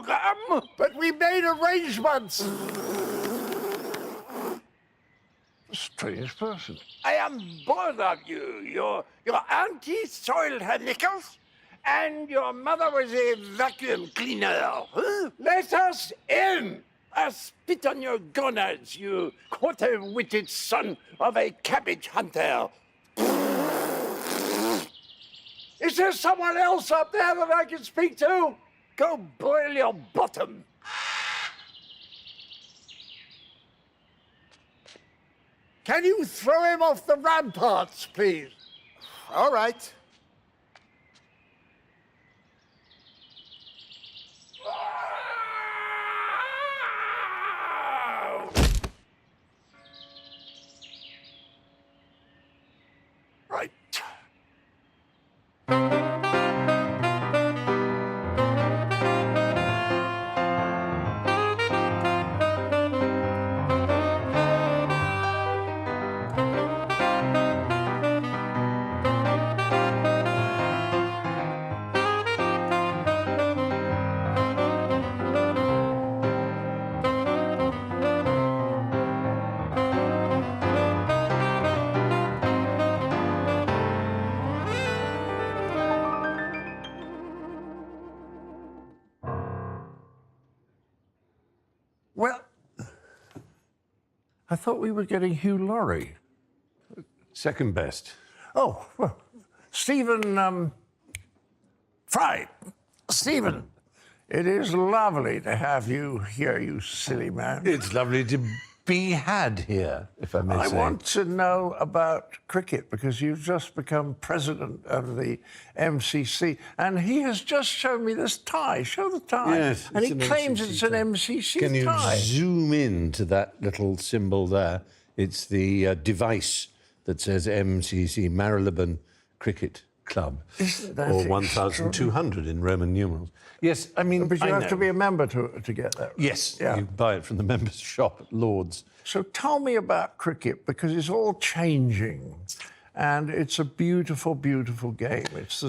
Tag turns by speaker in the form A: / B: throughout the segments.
A: program.
B: But we made arrangements.
C: A strange person.
A: I am bored of you. Your auntie soiled her knickers, and your mother was a vacuum cleaner. Huh? Let us in. Spit on your gonads, you quarter-witted son of a cabbage hunter. Is there someone else up there that I can speak to? Go boil your bottom.
B: Can you throw him off the ramparts, please?
D: All right.
A: Right.
C: Well, I thought we were getting Hugh Laurie.
E: Second best.
C: Oh, well, Stephen Fry. Stephen, it is lovely to have you here, you silly man.
E: It's lovely to be had here, if I may say.
C: I want to know about cricket because you've just become president of the MCC, and he has just shown me this tie. Show the tie.
E: Yes,
C: and he
E: it's an
C: claims
E: MCC
C: it's an
E: tie.
C: MCC
E: Can you
C: tie.
E: zoom in to that little symbol there? It's the device that says MCC, Marylebone Cricket Club,
C: Isn't that
E: or 1,200 in Roman numerals. Yes, I mean,
C: But you
E: I
C: have
E: know.
C: to be a member to get that.
E: Yes,
C: Yeah.
E: you buy it from the members' shop at Lord's.
C: So tell me about cricket, because it's all changing. And it's a beautiful, beautiful game. It's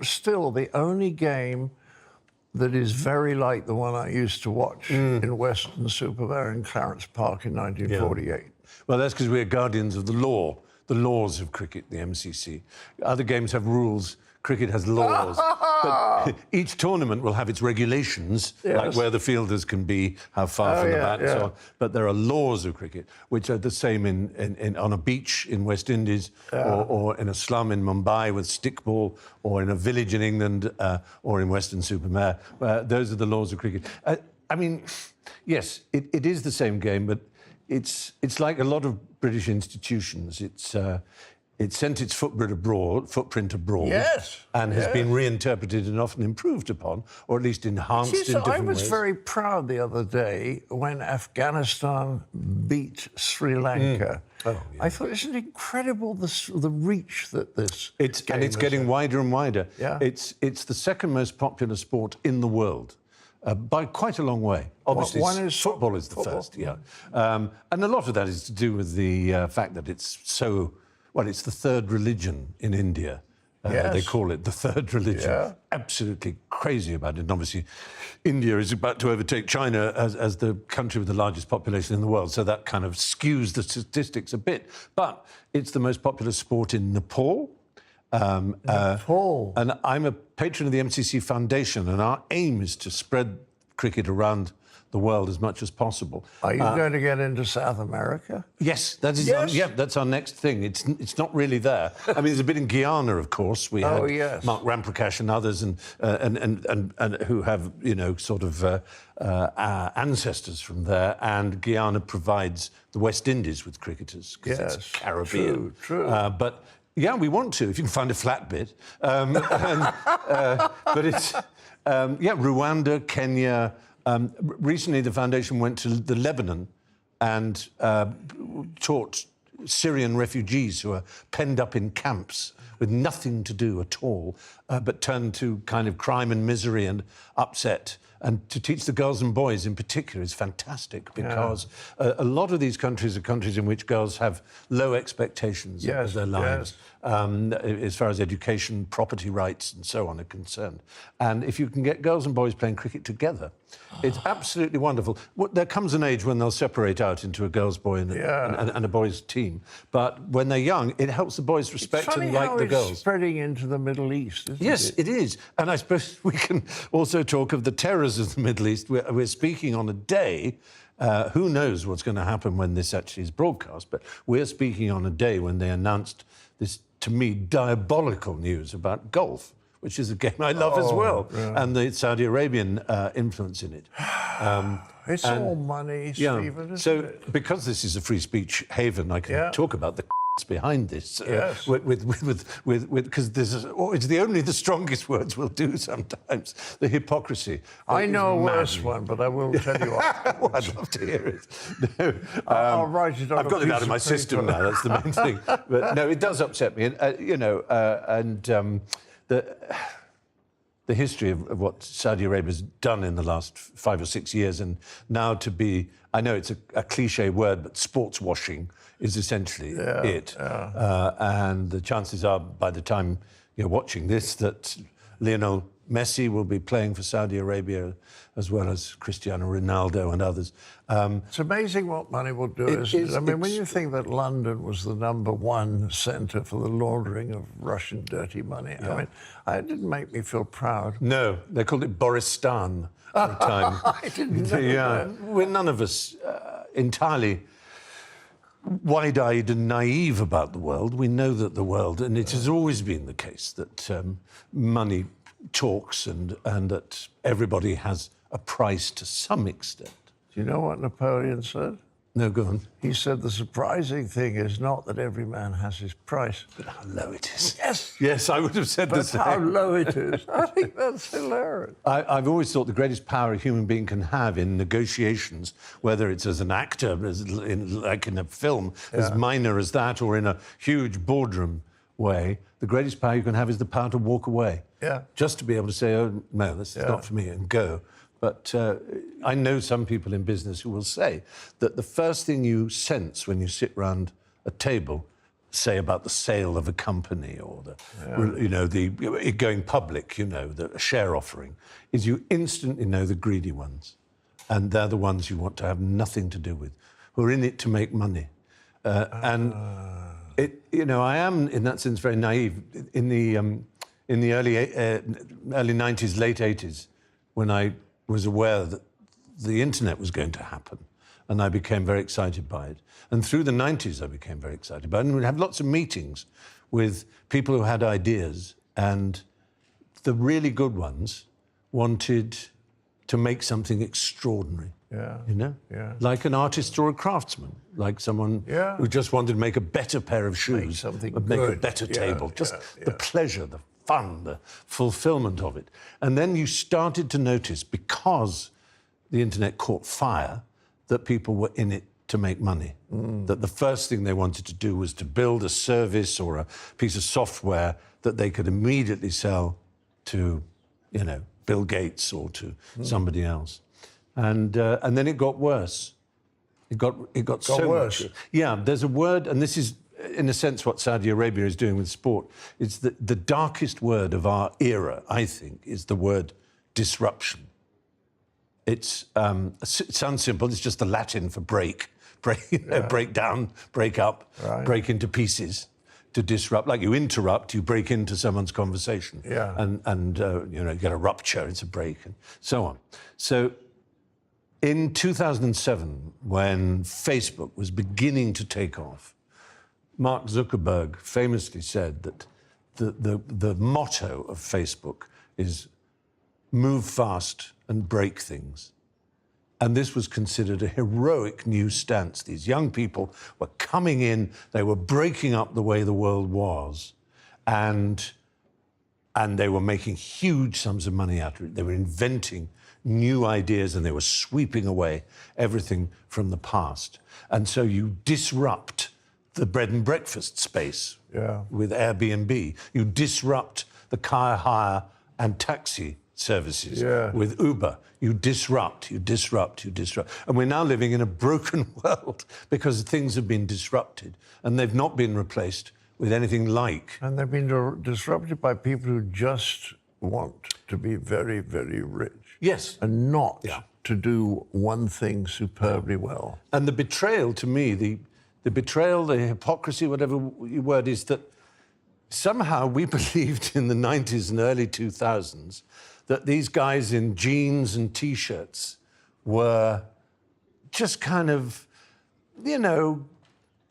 C: still the only game that is very like the one I used to watch in Weston-super-Mare in Clarence Park in 1948.
E: Well, that's because we're guardians of the laws of cricket, the MCC. Other games have rules. Cricket has laws. But each tournament will have its regulations, like where the fielders can be, how far from the bat, and so on. But there are laws of cricket, which are the same on a beach in West Indies, or in a slum in Mumbai with stickball, or in a village in England, or in Weston-super-Mare. Those are the laws of cricket. I mean, yes, it is the same game, but it's like a lot of British institutions. It sent its footprint abroad,
C: Yes,
E: and has been reinterpreted and often improved upon, or at least enhanced in different ways.
C: I was very proud the other day when Afghanistan beat Sri Lanka. I thought it's incredible the reach that this game
E: it's getting wider and wider.
C: Yeah.
E: It's the second most popular sport in the world. By quite a long way. Obviously, football is the first, yeah. And a lot of that is to do with the fact that it's so... Well, it's the third religion in India. They call it the third religion.
C: Yeah.
E: Absolutely crazy about it. And obviously, India is about to overtake China as the country with the largest population in the world, so that kind of skews the statistics a bit. But it's the most popular sport in Nepal.
C: Nepal.
E: And I'm a patron of the MCC Foundation, and our aim is to spread cricket around the world as much as possible.
C: Are you going to get into South America?
E: Yes, that is. That's our next thing. It's not really there. I mean, there's a bit in Guyana, of course. We had Mark Ramprakash and others, and who have sort of ancestors from there. And Guyana provides the West Indies with cricketers because it's Caribbean.
C: True.
E: But yeah, we want to if you can find a flat bit. But it's Rwanda, Kenya. Recently, the foundation went to the Lebanon and taught Syrian refugees who are penned up in camps with nothing to do at all, but turned to kind of crime and misery and upset. And to teach the girls and boys in particular is fantastic because a lot of these countries are countries in which girls have low expectations of their lives. as far as education, property rights, and so on are concerned. And if you can get girls and boys playing cricket together, it's absolutely wonderful. There comes an age when they'll separate out into a girls' boy and a boys' team. But when they're young, it helps the boys respect and like the girls.
C: It's spreading into the Middle East, isn't
E: Yes,
C: it?
E: it is. And I suppose we can also talk of the terrors of the Middle East. We're speaking on a day, who knows what's going to happen when this actually is broadcast, but we're speaking on a day when they announced this, to me, diabolical news about golf, which is a game I love as well, and the Saudi Arabian influence in it.
C: It's all money, Stephen, isn't
E: so,
C: it?
E: because this is a free speech haven, I can talk about the behind this,
C: Yes.
E: because it's only the strongest words will do sometimes. The hypocrisy.
C: I know a worse
E: maddening.
C: one, but I will tell you afterwards.
E: Well, I'd love to hear it. No,
C: I'll write it on
E: I've got it out of my system now. That's the main thing. But no, it does upset me, and the history of what Saudi Arabia's done in the last 5 or 6 years, and now to be, I know it's a cliche word, but sports washing is essentially it. And the chances are, by the time you're watching this, that Lionel Messi will be playing for Saudi Arabia, as well as Cristiano Ronaldo and others.
C: It's amazing what money will do, isn't it? I mean, when you think that London was the #1 centre for the laundering of Russian dirty money, I mean, it didn't make me feel proud.
E: No, they called it Boristan for a time.
C: I didn't know that.
E: We're none of us entirely wide-eyed and naive about the world. We know that the world, and it has always been the case, that money talks and that everybody has a price to some extent.
C: Do you know what Napoleon said?
E: No, go on.
C: He said the surprising thing is not that every man has his price.
E: But how low it is.
C: Yes.
E: Yes, I would have said the
C: But
E: same.
C: how low it is. I think that's hilarious.
E: I've always thought the greatest power a human being can have in negotiations, whether it's as an actor, like in a film, as minor as that, or in a huge boardroom way, the greatest power you can have is the power to walk away.
C: Yeah.
E: Just to be able to say, oh, no, this is not for me, and go. But I know some people in business who will say that the first thing you sense when you sit round a table, say about the sale of a company or the going public, the share offering, is you instantly know the greedy ones, and they're the ones you want to have nothing to do with, who are in it to make money, and I am in that sense very naive. In the early 90s, late 80s, when I was aware that the internet was going to happen, and I became very excited by it. And through the 90s, I became very excited by it. And we'd have lots of meetings with people who had ideas, and the really good ones wanted to make something extraordinary. Like an artist or a craftsman, like someone who just wanted to make a better pair of shoes, make a better table, just the pleasure, the fun, the fulfillment of it. And then you started to notice, because the internet caught fire, that people were in it to make money. That the first thing they wanted to do was to build a service or a piece of software that they could immediately sell to, Bill Gates or to somebody else. And then it got worse. It got so
C: worse.
E: Much. Yeah, there's a word, and this is, in a sense, what Saudi Arabia is doing with sport. It's the darkest word of our era, I think, is the word disruption. It sounds simple. It's just the Latin for break down, break up, break into pieces. To disrupt, like you interrupt, you break into someone's conversation, and you get a rupture. It's a break, and so on. So, in 2007, when Facebook was beginning to take off, Mark Zuckerberg famously said that the motto of Facebook is move fast and break things. And this was considered a heroic new stance. These young people were coming in, they were breaking up the way the world was, and they were making huge sums of money out of it. They were inventing new ideas, and they were sweeping away everything from the past. And so you disrupt the bread and breakfast space with Airbnb. You disrupt the car hire and taxi services with Uber. You disrupt. And we're now living in a broken world because things have been disrupted, and they've not been replaced with anything like.
C: And they've been disrupted by people who just want to be very, very rich.
E: Yes.
C: And not
E: Yeah.
C: to do one thing superbly well.
E: And the betrayal to me, the betrayal, the hypocrisy, whatever word is, that somehow we believed in the 90s and early 2000s that these guys in jeans and T-shirts were just kind of, you know,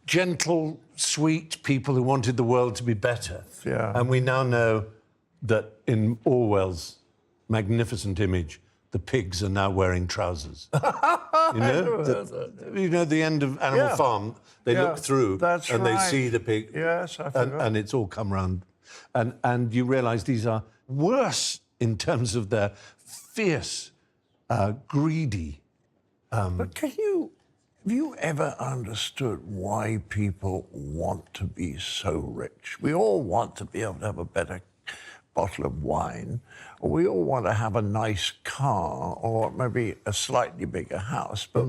E: gentle, sweet people who wanted the world to be better.
C: Yeah.
E: And we now know that in Orwell's magnificent image, the pigs are now wearing trousers. You know, the end of Animal Farm, they look through and they see the pig.
C: Yes, I forgot.
E: And it's all come round. And you realise these are worse in terms of their fierce, greedy.
C: But have you ever understood why people want to be so rich? We all want to be able to have a better bottle of wine, or we all want to have a nice car, or maybe a slightly bigger house. But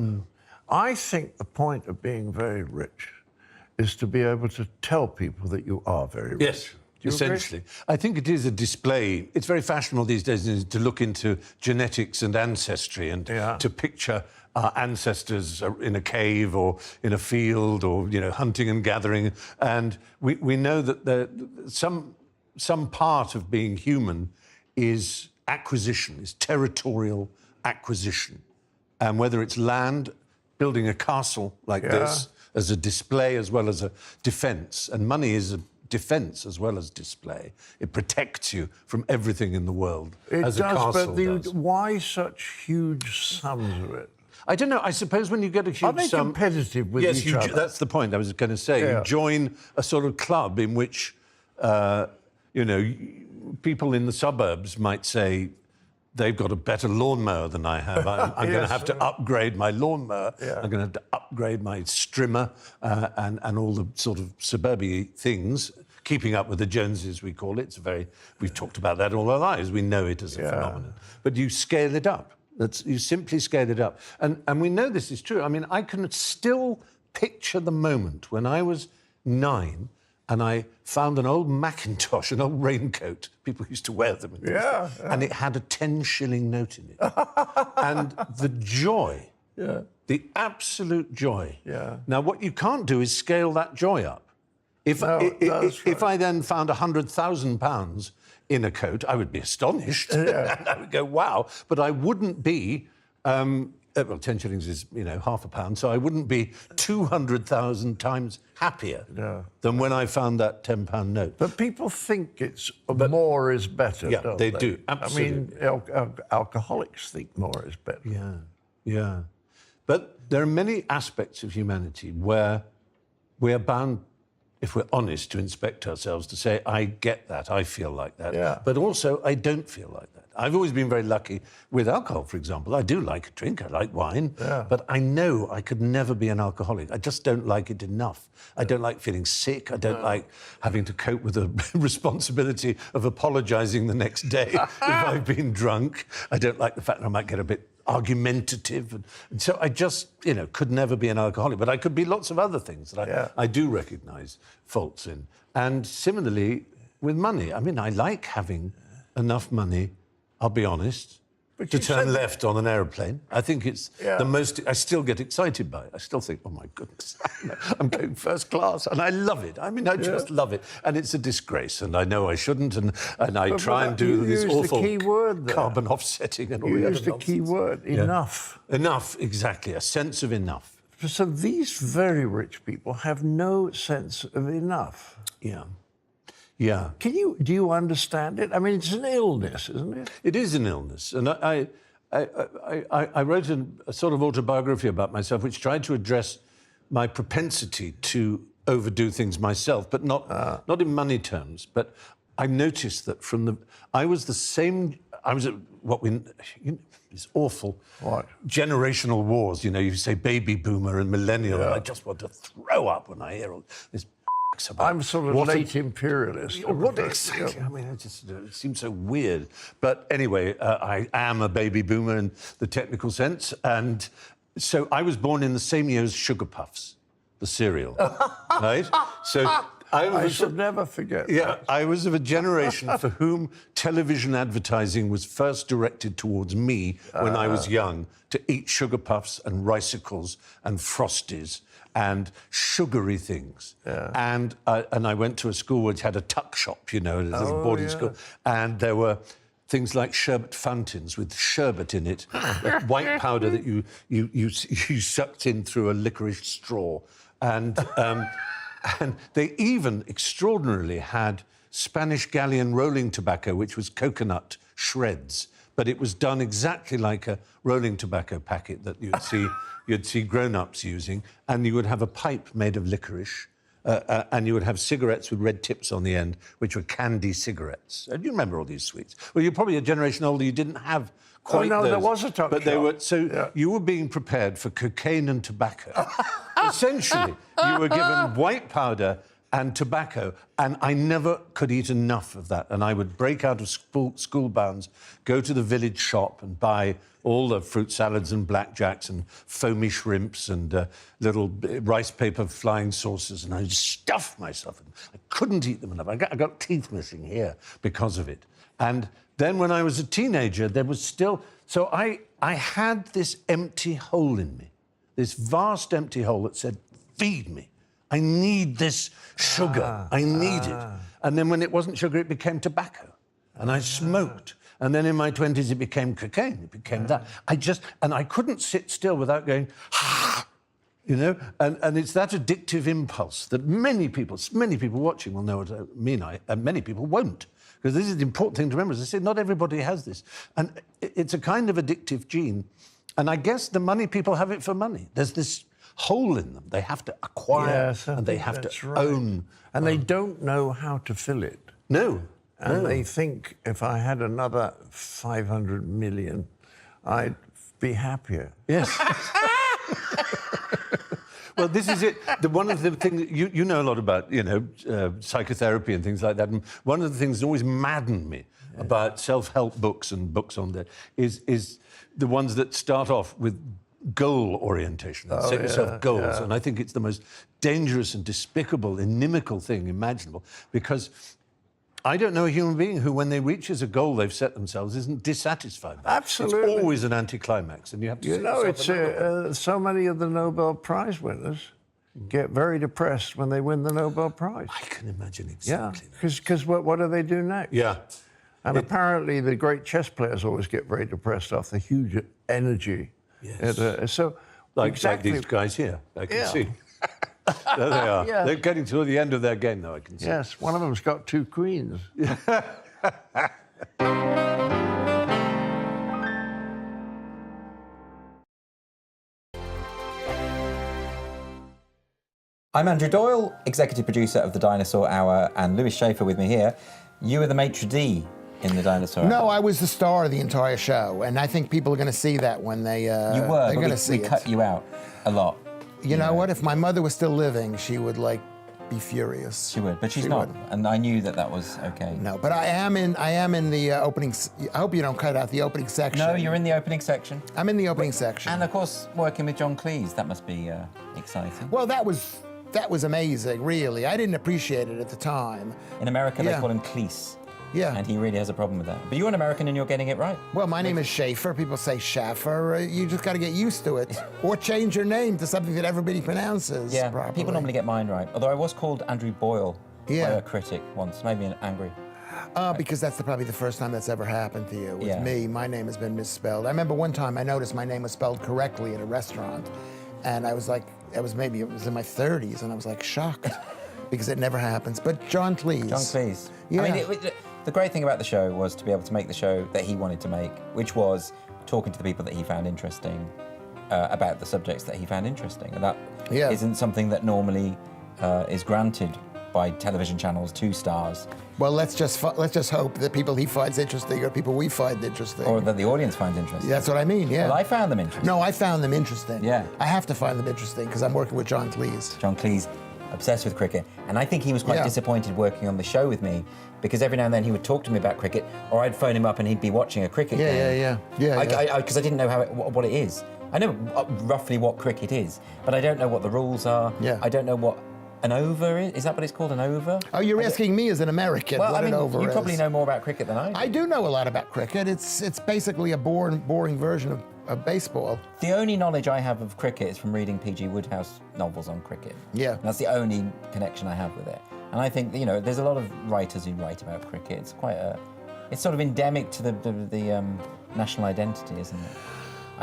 C: I think the point of being very rich is to be able to tell people that you are very rich.
E: Yes. Essentially. I think it is a display. It's very fashionable these days to look into genetics and ancestry and to picture our ancestors in a cave or in a field or, you know, hunting and gathering. And we know that some part of being human is acquisition, is territorial acquisition. And whether it's land, building a castle like this as a display as well as a defence. And money is a defence as well as display. It protects you from everything in the world, as a castle does.
C: Why such huge sums of it?
E: I don't know. I suppose when you get a huge
C: Are they
E: sum...
C: competitive with each other?
E: That's the point I was going to say.
C: Yeah.
E: You join a sort of club in which, you know, people in the suburbs might say, they've got a better lawnmower than I have. I'm going to have to upgrade my lawnmower.
C: Yeah.
E: I'm going to have to upgrade my strimmer and all the sort of suburban things. Keeping up with the Joneses, we call it. We've talked about that all our lives. We know it as a phenomenon. But you scale it up. You simply scale it up. And we know this is true. I mean, I can still picture the moment when I was 9 and I found an old Macintosh, an old raincoat. People used to wear them. And it had a 10-shilling note in it. And the joy, the absolute joy. Now, what you can't do is scale that joy up. If I then found £100,000 in a coat, I would be astonished. I would go, wow. But I wouldn't be... well, 10 shillings is, you know, £0.50, so I wouldn't be 200,000 times happier than when I found that £10 note.
C: But people think it's more is better, don't
E: they do, absolutely.
C: I mean, alcoholics think more is better.
E: Yeah. But there are many aspects of humanity where we are bound, if we're honest, to inspect ourselves, to say, I get that, I feel like that. But also, I don't feel like that. I've always been very lucky with alcohol, for example. I do like a drink, I like wine, but I know I could never be an alcoholic. I just don't like it enough. I don't like feeling sick. I don't like having to cope with the responsibility of apologising the next day if I've been drunk. I don't like the fact that I might get a bit argumentative. And so I just, you know, could never be an alcoholic. But I could be lots of other things that I do recognise faults in. And similarly, with money. I mean, I like having enough money, I'll be honest, to turn left on an aeroplane. I think it's the most... I still get excited by it. I still think, oh, my goodness, I'm going first class, and I love it. I mean, I just love it. And it's a disgrace, and I know I shouldn't, and I try and do this awful carbon offsetting and all the other nonsense.
C: You used the key word, enough.
E: Enough, exactly, a sense of enough.
C: So these very rich people have no sense of enough.
E: Yeah.
C: Do you understand it? I mean, it's an illness, isn't it?
E: It is an illness. And I wrote a sort of autobiography about myself, which tried to address my propensity to overdo things myself, but not in money terms. But I noticed that I was at what we... It's awful.
C: What?
E: Generational wars. You know, you say baby boomer and millennial, and I just want to throw up when I hear all this about...
C: I'm sort of late imperialist.
E: What exactly? I mean, it seems so weird. But anyway, I am a baby boomer in the technical sense. And so I was born in the same year as Sugar Puffs, the cereal, right? So
C: I should never forget.
E: Yeah,
C: that.
E: I was of a generation for whom television advertising was first directed towards me when I was young, to eat sugar puffs and ricicles and Frosties and sugary things.
C: Yeah.
E: And I went to a school which had a tuck shop, you know, a little boarding school, and there were things like sherbet fountains with sherbet in it, white powder that you sucked in through a licorice straw, and they even extraordinarily had Spanish Galleon rolling tobacco, which was coconut shreds, but it was done exactly like a rolling tobacco packet that you'd see grown-ups using, and you would have a pipe made of licorice. And you would have cigarettes with red tips on the end, which were candy cigarettes. And you remember all these sweets. Well, you're probably a generation older. You didn't have quite
C: no,
E: those.
C: there was a tuck
E: But they
C: shop.
E: were you were being prepared for cocaine and tobacco. Essentially, you were given white powder and tobacco, and I never could eat enough of that. And I would break out of school bounds, go to the village shop and buy all the fruit salads and blackjacks and foamy shrimps and little rice paper flying saucers, and I'd stuff myself. I couldn't eat them enough. I got teeth missing here because of it. And then when I was a teenager, there was still... So I had this empty hole in me, this vast empty hole that said, feed me. I need this sugar. I need it. And then when it wasn't sugar, it became tobacco. And I smoked. And then in my 20s, it became cocaine. It became that. And I couldn't sit still without going, you know? And it's that addictive impulse that many people watching will know what I mean, and many people won't. Because this is the important thing to remember. As I say, not everybody has this. And it's a kind of addictive gene. And I guess the money people have it for money. There's this hole in them. They have to acquire, and they have to own.
C: And they don't know how to fill it.
E: No.
C: And they think if I had another 500 million, I'd be happier.
E: Yes. Well, this is it. One of the things... You know a lot about, you know, psychotherapy and things like that. And one of the things that always maddened me about self-help books and books on that is the ones that start off with goal orientation. Set yourself goals. Yeah. And I think it's the most dangerous and despicable, inimical thing imaginable, because I don't know a human being who, when they reaches a goal they've set themselves, isn't dissatisfied.
C: Absolutely.
E: It's always an anticlimax, and you have to...
C: You know, it's so many of the Nobel Prize winners get very depressed when they win the Nobel Prize.
E: I can imagine exactly.
C: Yeah, because what do they do next?
E: Yeah.
C: And apparently the great chess players always get very depressed off the huge energy.
E: Yes.
C: So,
E: like these guys here, I can see. There they are. Yeah. They're getting to the end of their game, though, I can see.
C: Yes, one of them's got 2 queens.
D: I'm Andrew Doyle, executive producer of the Dinosaur Hour, and Lewis Schaefer with me here. You were the maitre d' in the Dinosaur Hour.
B: No, I was the star of the entire show, and I think people are going to see that when they...
D: you were, but we cut you out a lot.
B: You know what? If my mother was still living, she would, like, be furious.
D: She would, but she's not, and I knew that was okay.
B: No, but I am in the opening... I hope you don't cut out the opening section.
D: No, you're in the opening section.
B: I'm in the opening section.
D: And, of course, working with John Cleese, that must be exciting.
B: Well, that was amazing, really. I didn't appreciate it at the time.
D: In America, they call him Cleese.
B: Yeah.
D: And he really has a problem with that. But you're an American and you're getting it right.
B: Well, my name is Schaefer. People say Schaffer. You just got to get used to it. Or change your name to something that everybody pronounces properly.
D: People normally get mine right. Although I was called Andrew Boyle by a critic once, maybe angry.
B: Because that's probably the first time that's ever happened to you. With me, my name has been misspelled. I remember one time I noticed my name was spelled correctly at a restaurant. And I was like, it was in my 30s, and I was like shocked. Because it never happens. But John Cleese.
D: John Cleese.
B: Yeah.
D: I mean, the great thing about the show was to be able to make the show that he wanted to make, which was talking to the people that he found interesting about the subjects that he found interesting. And that isn't something that normally is granted by television channels to stars.
B: Well, let's just hope that people he finds interesting are people we find interesting.
D: Or that the audience finds interesting.
B: That's what I mean, yeah.
D: Well, I found them interesting.
B: No, I found them interesting.
D: Yeah.
B: I have to find them interesting because I'm working with John Cleese.
D: John Cleese, obsessed with cricket. And I think he was quite disappointed working on the show with me because every now and then he would talk to me about cricket, or I'd phone him up and he'd be watching a cricket game. Yeah. Because I didn't know what it is. I know roughly what cricket is, but I don't know what the rules are.
B: Yeah.
D: I don't know what an over? Is that what it's called, an over?
B: Oh, you're asking me as an American
D: well,
B: what an over is.
D: You probably know more about cricket than I do.
B: I do know a lot about cricket. It's basically a boring version of baseball.
D: The only knowledge I have of cricket is from reading P.G. Wodehouse novels on cricket.
B: Yeah.
D: And that's the only connection I have with it. And I think, you know, there's a lot of writers who write about cricket. It's quite it's sort of endemic to the national identity, isn't it?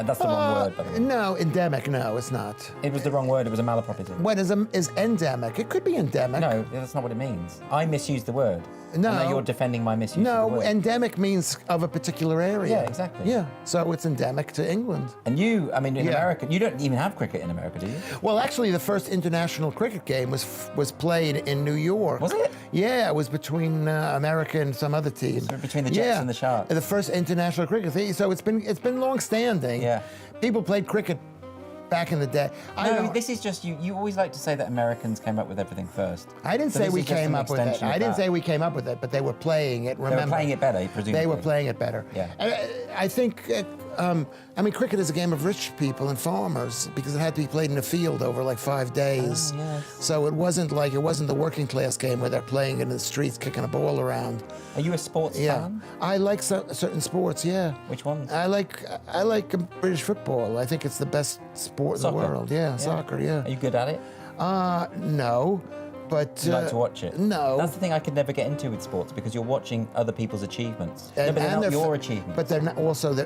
D: That's the wrong word, by the way.
B: No, endemic, no, it's not.
D: It was the wrong word, it was a malapropism.
B: What is endemic? It could be endemic.
D: No, that's not what it means. I misused the word.
B: No.
D: And now you're defending my misuse of the word.
B: No, endemic means of a particular area.
D: Yeah, exactly.
B: Yeah, so it's endemic to England.
D: And you, I mean, in America, you don't even have cricket in America, do you?
B: Well, actually, the first international cricket game was played in New York.
D: Was it?
B: Yeah, it was between America and some other team.
D: So between the Jets and the Sharks.
B: The first international cricket thing. So it's been long standing.
D: Yeah.
B: People played cricket back in the day.
D: No, this is just you. You always like to say that Americans came up with everything first.
B: I didn't say we came up with it. I didn't say we came up with it, but they were playing it. Remember?
D: They were playing it better, presumably.
B: They were playing it better.
D: Yeah.
B: I think. I mean, cricket is a game of rich people and farmers because it had to be played in a field over like 5 days.
D: Oh, yes.
B: So it wasn't the working class game where they're playing in the streets, kicking a ball around.
D: Are you a sports fan?
B: I like certain sports. Yeah.
D: Which ones?
B: I like British football. I think it's the best sport in the world. Yeah, soccer. Yeah.
D: Are you good at it?
B: No. But
D: you like to watch it?
B: No.
D: That's the thing I could never get into with sports because you're watching other people's achievements. No, but they're not your achievements.
B: But they're not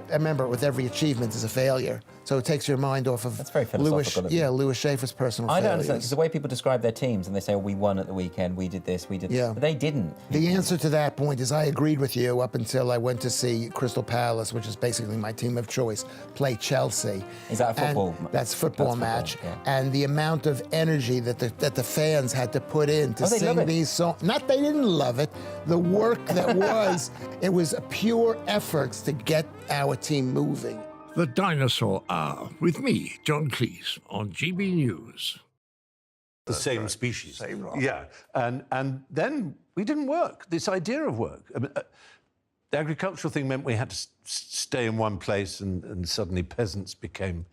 B: remember, with every achievement is a failure. So it takes your mind off of
D: That's very philosophical.
B: Lewis Schaefer's personal
D: I don't
B: failures.
D: understand because the way people describe their teams and they say, oh, we won at the weekend, we did this, we did
B: Yeah.
D: but they didn't.
B: The answer to that point is I agreed with you up until I went to see Crystal Palace, which is basically my team of choice, play Chelsea.
D: Is that a football?
B: That's football match.
D: Football,
B: And the amount of energy that the fans had to put in to
D: they love
B: sing
D: it.
B: these songs. Not they didn't love it. The work that it was a pure efforts to get our team moving.
F: The Dinosaur Hour with me, John Cleese, on GB News.
E: The same species.
C: Same lot.
E: Yeah. And then we didn't work, this idea of work. I mean, the agricultural thing meant we had to stay in one place and suddenly peasants became,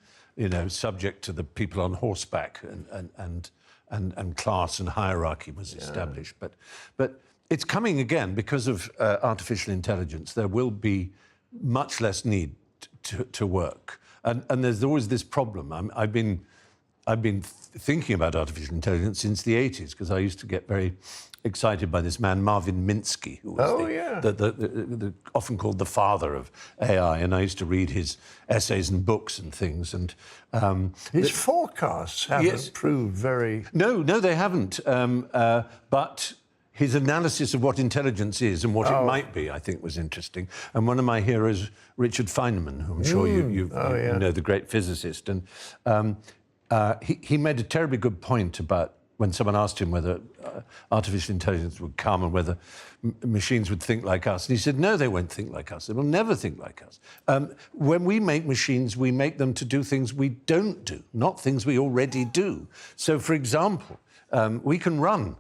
E: subject to the people on horseback and class and hierarchy was established. But it's coming again because of artificial intelligence. There will be much less need to work. And there's always this problem. I've been thinking about artificial intelligence since the 80s because I used to get very excited by this man, Marvin Minsky, who was the often called the father of AI. And I used to read his essays and books and things. And
C: his forecasts haven't proved very...
E: No, they haven't. But his analysis of what intelligence is and what it might be, I think, was interesting. And one of my heroes, Richard Feynman, who I'm sure you know, the great physicist. And he made a terribly good point about when someone asked him whether artificial intelligence would come and whether machines would think like us. And he said, no, they won't think like us. They will never think like us. When we make machines, we make them to do things we don't do, not things we already do. So, for example, we can run.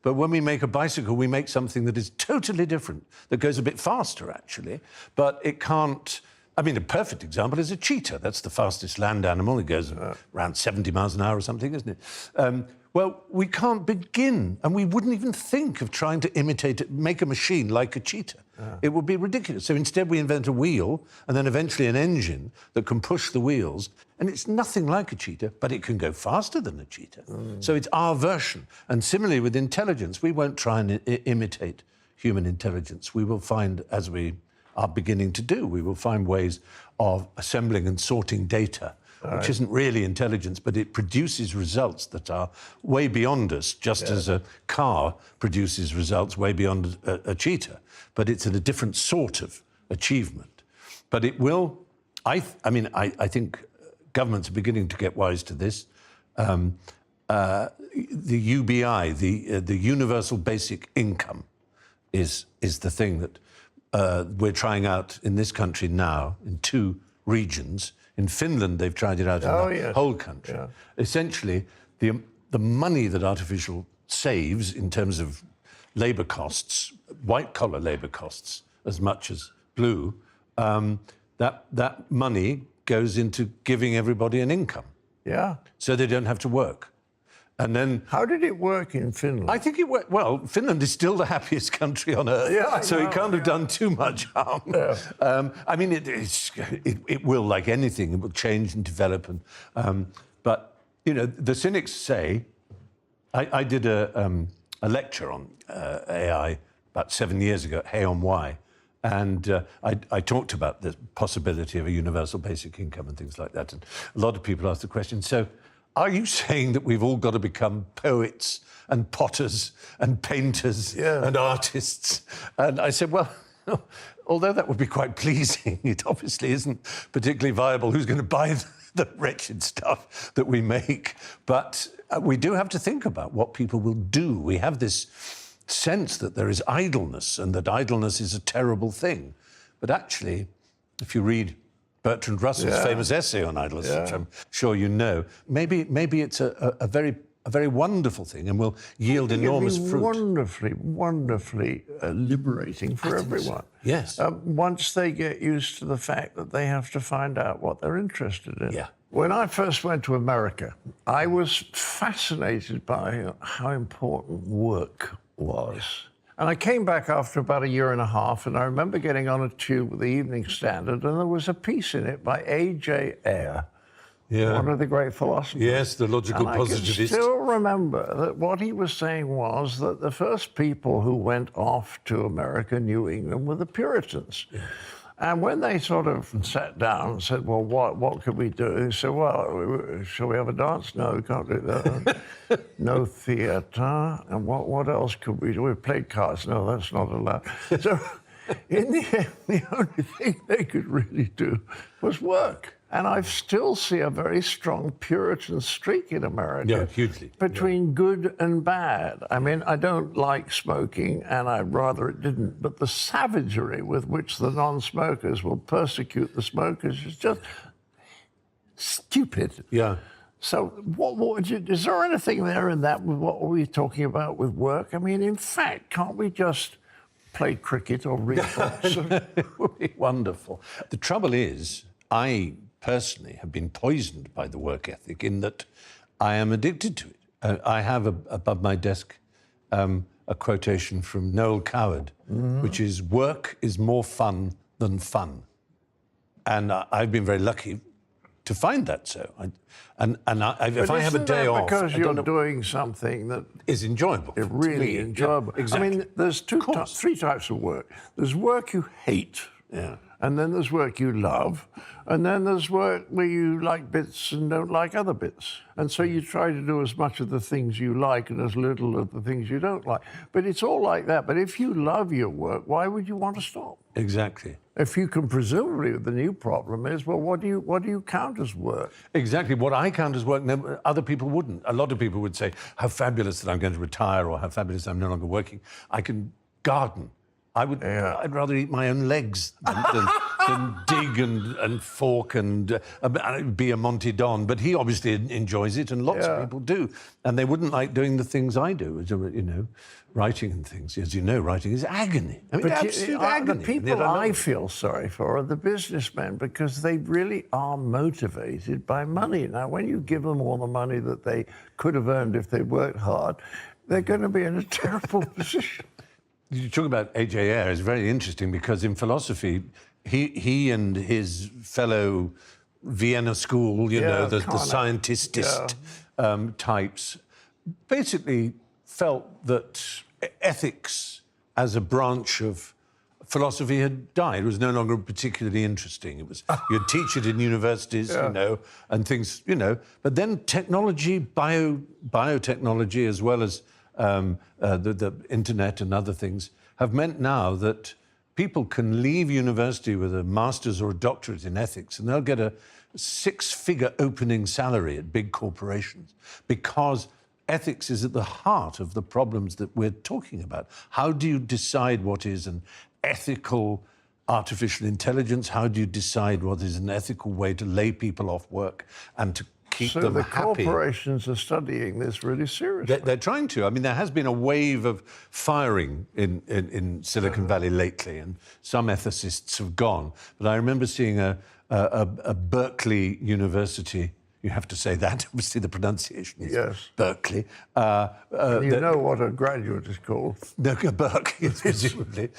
E: But when we make a bicycle, we make something that is totally different, that goes a bit faster, actually. But it can't... I mean, a perfect example is a cheetah. That's the fastest land animal. It goes around 70 miles an hour or something, isn't it? Well, we can't begin, and we wouldn't even think of trying to imitate it, make a machine like a cheetah. It would be ridiculous. So instead we invent a wheel and then eventually an engine that can push the wheels, and it's nothing like a cheetah, but it can go faster than a cheetah. So it's our version. And similarly with intelligence, we won't try and imitate human intelligence. We will find, as we are beginning to do, we will find ways of assembling and sorting data, which isn't really intelligence, but it produces results that are way beyond us, just as a car produces results way beyond a cheetah. But it's a different sort of achievement. But it will... I think governments are beginning to get wise to this. The UBI, the Universal Basic Income, is the thing that we're trying out in this country now in 2 regions. In Finland, they've tried it out in the whole country. Yeah. Essentially, the money that artificial saves in terms of labour costs, white-collar labour costs, as much as blue, that money goes into giving everybody an income.
C: Yeah.
E: So they don't have to work. And then...
C: How did it work in Finland?
E: I think it worked well. Finland is still the happiest country on earth, so it can't have done too much harm. Yeah. I mean, it will, like anything, it will change and develop. But, you know, the cynics say... I did a lecture on AI about 7 years ago at Hey on Why, and I talked about the possibility of a universal basic income and things like that. And a lot of people asked the question, so are you saying that we've all got to become poets and potters and painters and artists? And I said, well, although that would be quite pleasing, it obviously isn't particularly viable. Who's going to buy the wretched stuff that we make? But we do have to think about what people will do. We have this sense that there is idleness and that idleness is a terrible thing. But actually, if you read Bertrand Russell's famous essay on idleness, which I'm sure you know, maybe it's a very wonderful thing and will yield enormous fruit.
C: Wonderfully liberating for everyone.
E: So. Yes.
C: Once they get used to the fact that they have to find out what they're interested in.
E: Yeah.
C: When I first went to America, I was fascinated by how important work was. And I came back after about a year and a half, and I remember getting on a tube with the Evening Standard, and there was a piece in it by A.J. Ayer, one of the great philosophers.
E: Yes, the logical positivist.
C: I can still remember that what he was saying was that the first people who went off to America, New England, were the Puritans. Yeah. And when they sort of sat down and said, well, what could we do? He said, well, shall we have a dance? No, we can't do that. No theatre. And what else could we do? We played cards. No, that's not allowed. So in the end, the only thing they could really do was work. And I still see a very strong Puritan streak in America.
E: Yeah, hugely.
C: Between good and bad. I mean, I don't like smoking, and I'd rather it didn't. But the savagery with which the non-smokers will persecute the smokers is just stupid.
E: Yeah.
C: So is there anything there in that with what we're talking about with work? I mean, in fact, can't we just play cricket or read books?
E: It would be wonderful. The trouble is, I personally have been poisoned by the work ethic in that I am addicted to it. I have above my desk a quotation from Noel Coward, which is, work is more fun than fun. And I've been very lucky to find that so. If I have a day off...
C: because you're doing something that...
E: is enjoyable.
C: It's really enjoyable.
E: Yeah, exactly.
C: I mean, there's three types of work. There's work you hate.
E: Yeah.
C: And then there's work you love, and then there's work where you like bits and don't like other bits. And so you try to do as much of the things you like and as little of the things you don't like. But it's all like that. But if you love your work, why would you want to stop?
E: Exactly.
C: If you can, presumably, the new problem is, well, what do you count as work?
E: Exactly. What I count as work, other people wouldn't. A lot of people would say, how fabulous that I'm going to retire, or how fabulous I'm no longer working. I can garden. I'd rather eat my own legs than dig and fork and be a Monty Don. But he obviously enjoys it, and lots of people do. And they wouldn't like doing the things I do, you know, writing and things. As you know, writing is agony. I mean, absolute agony.
C: The people I feel sorry for are the businessmen, because they really are motivated by money. Now, when you give them all the money that they could have earned if they worked hard, they're going to be in a terrible position.
E: You talk about A.J. Ayer is very interesting, because in philosophy, he and his fellow Vienna school, you know, the scientistist types, basically felt that ethics as a branch of philosophy had died. It was no longer particularly interesting. It was, you'd teach it in universities, you know, and things, you know. But then technology, biotechnology, as well as the internet and other things, have meant now that people can leave university with a master's or a doctorate in ethics, and they'll get a 6-figure opening salary at big corporations, because ethics is at the heart of the problems that we're talking about. How do you decide what is an ethical artificial intelligence? How do you decide what is an ethical way to lay people off work and to keep them happy?
C: So the corporations are studying this really seriously.
E: They're trying to. I mean, there has been a wave of firing in Silicon Valley lately, and some ethicists have gone. But I remember seeing a Berkeley University You have to say that. Obviously, the pronunciation is
C: Yes.
E: Berkeley.
C: You know what a graduate is called.
E: No, Burke, presumably.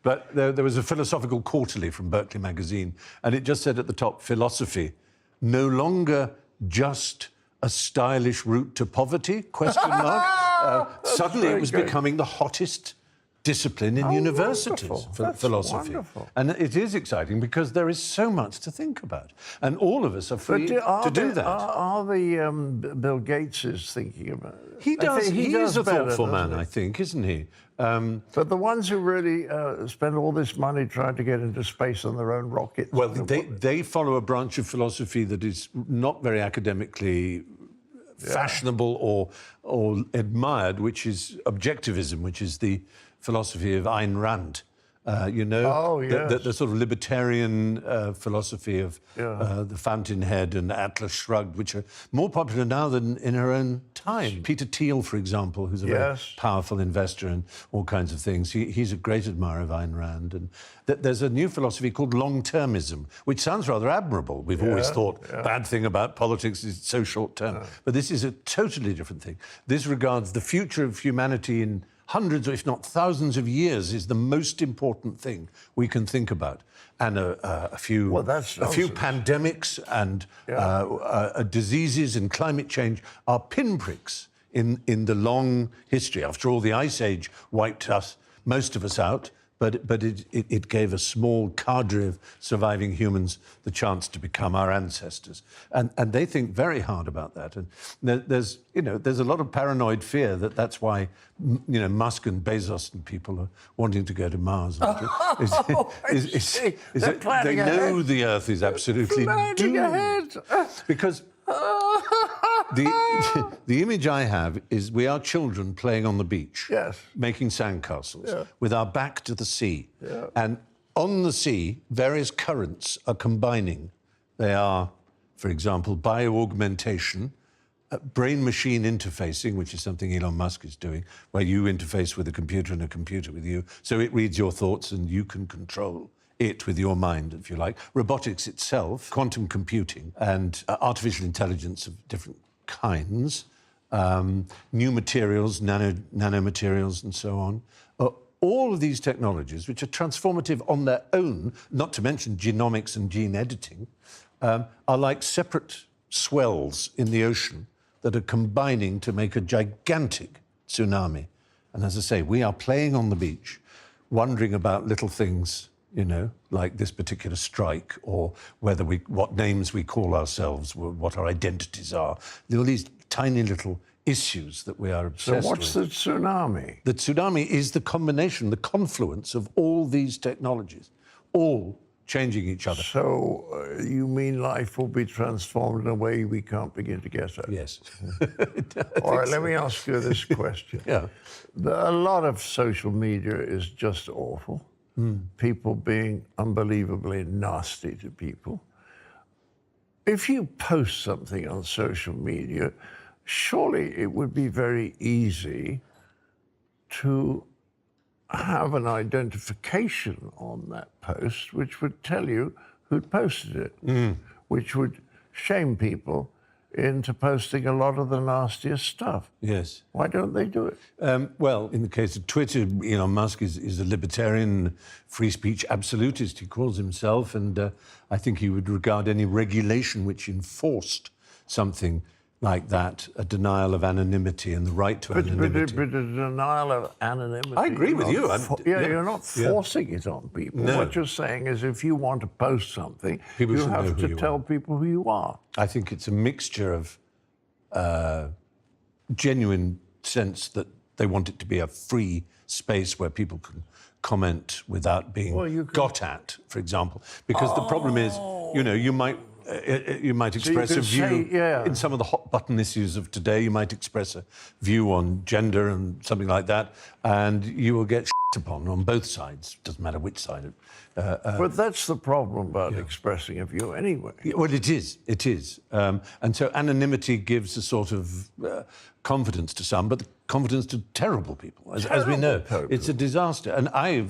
E: But there was a philosophical quarterly from Berkeley magazine, and it just said at the top, philosophy, no longer just a stylish route to poverty, question mark. Suddenly it was becoming the hottest discipline in universities, philosophy.
C: Wonderful.
E: And it is exciting because there is so much to think about. And all of us are free to do that.
C: Are the Bill Gates is thinking about it?
E: He does. He is a
C: better,
E: thoughtful man,
C: he?
E: I think, isn't he?
C: But the ones who really spend all this money trying to get into space on their own rockets...
E: Well, they follow a branch of philosophy that is not very academically fashionable or admired, which is objectivism, which is the philosophy of Ayn Rand. The sort of libertarian philosophy of the Fountainhead and Atlas Shrugged, which are more popular now than in her own time. Peter Thiel, for example, who's a very powerful investor in all kinds of things, he's a great admirer of Ayn Rand. And there's a new philosophy called long-termism, which sounds rather admirable. We've always thought bad thing about politics is it's so short-term. But this is a totally different thing. This regards the future of humanity in hundreds, or if not thousands of years, is the most important thing we can think about. And a few pandemics and diseases and climate change are pinpricks in the long history. After all, the Ice Age wiped most of us out, but it gave a small cadre of surviving humans the chance to become our ancestors. And they think very hard about that. And there's a lot of paranoid fear that's why, Musk and Bezos and people are wanting to go to Mars. They know the Earth is absolutely doomed. Because the image I have is we are children playing on the beach, making sandcastles, with our back to the sea. And on the sea, various currents are combining. They are, for example, bioaugmentation, brain-machine interfacing, which is something Elon Musk is doing, where you interface with a computer and a computer with you, so it reads your thoughts and you can control it with your mind, if you like. Robotics itself, quantum computing, and artificial intelligence of different kinds, new materials, nanomaterials, and so on. All of these technologies, which are transformative on their own, not to mention genomics and gene editing, are like separate swells in the ocean that are combining to make a gigantic tsunami. And as I say, we are playing on the beach, wondering about little things, like this particular strike, or what names we call ourselves, what our identities are. There are all these tiny little issues that we are obsessed with.
C: So what's the tsunami?
E: The tsunami is the combination, the confluence of all these technologies, all changing each other.
C: So you mean life will be transformed in a way we can't begin to guess at?
E: Yes.
C: All right, let me ask you this question. A lot of social media is just awful. People being unbelievably nasty to people. If you post something on social media, surely it would be very easy to have an identification on that post which would tell you who'd posted it, which would shame people into posting a lot of the nastiest stuff.
E: Yes.
C: Why don't they do it?
E: Well, in the case of Twitter, Elon Musk is a libertarian, free speech absolutist, he calls himself, and I think he would regard any regulation which enforced something like that, a denial of anonymity and the right to anonymity.
C: But a denial of anonymity...
E: I agree with you.
C: You're not forcing it on people.
E: No.
C: What you're saying is if you want to post something,
E: people
C: you have to tell people who you are.
E: I think it's a mixture of genuine sense that they want it to be a free space where people can comment without being got at, for example. Because the problem is, you might express a view in some of the hot button issues of today. You might express a view on gender and something like that, and you will get shit upon both sides. Doesn't matter which side
C: But that's the problem about expressing a view anyway.
E: Well, it is. It is. And so anonymity gives a sort of confidence to some, but confidence to terrible people, as we know. It's a disaster. And I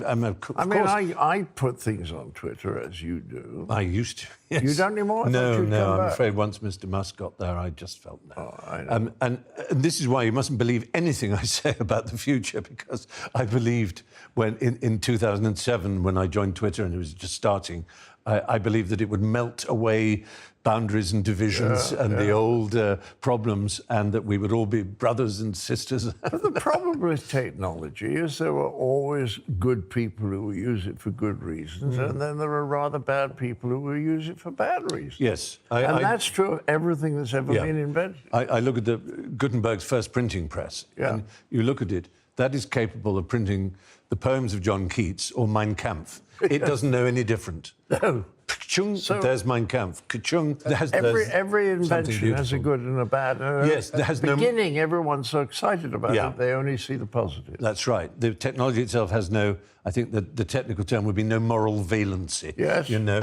C: put things on Twitter, as you do.
E: I used to. Yes.
C: You don't anymore?
E: No, I'm afraid once Mr. Musk got there, I just felt no.
C: Oh, I know.
E: And this is why you mustn't believe anything I say about the future, because I believed when in 2007, when I joined Twitter and it was just starting, I believed that it would melt away boundaries and divisions and the old problems, and that we would all be brothers and sisters.
C: But the problem with technology is there are always good people who will use it for good reasons, and then there are rather bad people who will use it for bad reasons.
E: Yes.
C: That's true of everything that's ever been invented.
E: I look at the Gutenberg's first printing press, and you look at it, that is capable of printing the poems of John Keats or Mein Kampf. It doesn't know any different.
C: No.
E: Ka-chung, there's Mein Kampf. Ka-chung,
C: every invention has a good and a bad.
E: Yes, there has no
C: beginning. Everyone's so excited about it, they only see the positive.
E: That's right. The technology itself has no. I think that the technical term would be no moral valency.
C: Yes.
E: You know.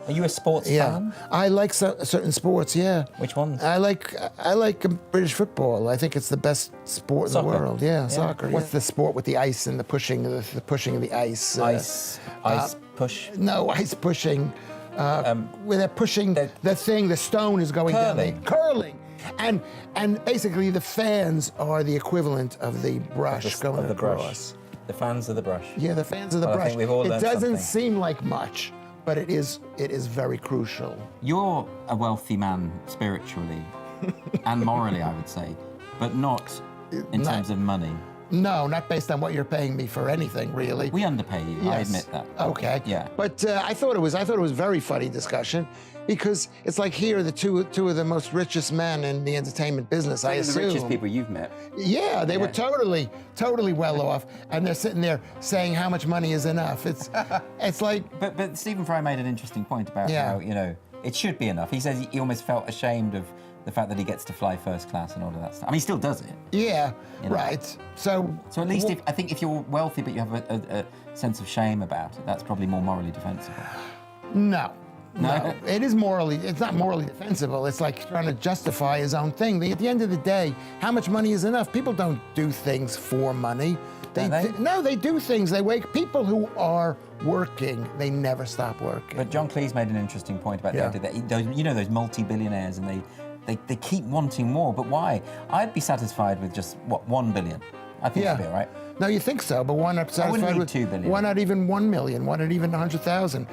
D: Are you a sports fan?
B: I like certain sports. Yeah.
D: Which ones?
B: I like British football. I think it's the best sport in the world. Yeah, soccer. What's the sport with the ice and the pushing of the ice?
D: Ice push.
B: No, ice pushing. Where they're pushing the stone is going down. Curling. And basically the fans are the equivalent of the brush going across.
D: The fans of the brush.
B: Yeah, the fans of the brush.
D: I think we've all
B: it doesn't
D: something.
B: seem like much, but it is very crucial.
D: You're a wealthy man spiritually and morally, I would say, but not in terms of money.
B: No, not based on what you're paying me for anything, really.
D: We underpay you.
B: Yes.
D: I admit that.
B: Okay.
D: Yeah.
B: But I thought it was a very funny discussion, because it's like here the two of the most richest men in the entertainment business. I assume
D: the richest people you've met.
B: Yeah, they were totally well off, and they're sitting there saying how much money is enough. It's like.
D: But Stephen Fry made an interesting point about how it should be enough. He says he almost felt ashamed of the fact that he gets to fly first class and all of that stuff. I mean, he still does it.
B: Yeah, right. So
D: at least I think if you're wealthy but you have a sense of shame about it, that's probably more morally defensible.
B: No, it's not morally defensible. It's like trying to justify his own thing. At the end of the day, how much money is enough? People don't do things for money. No, they do things. People who are working, they never stop working.
D: But John Cleese made an interesting point about the idea that those multi-billionaires, and they keep wanting more, but why? I'd be satisfied with just, 1 billion? I think that'd be all right.
B: No, you think so, but why not satisfied with
D: 2 billion?
B: Why not even 1 million? Why not even 100,000?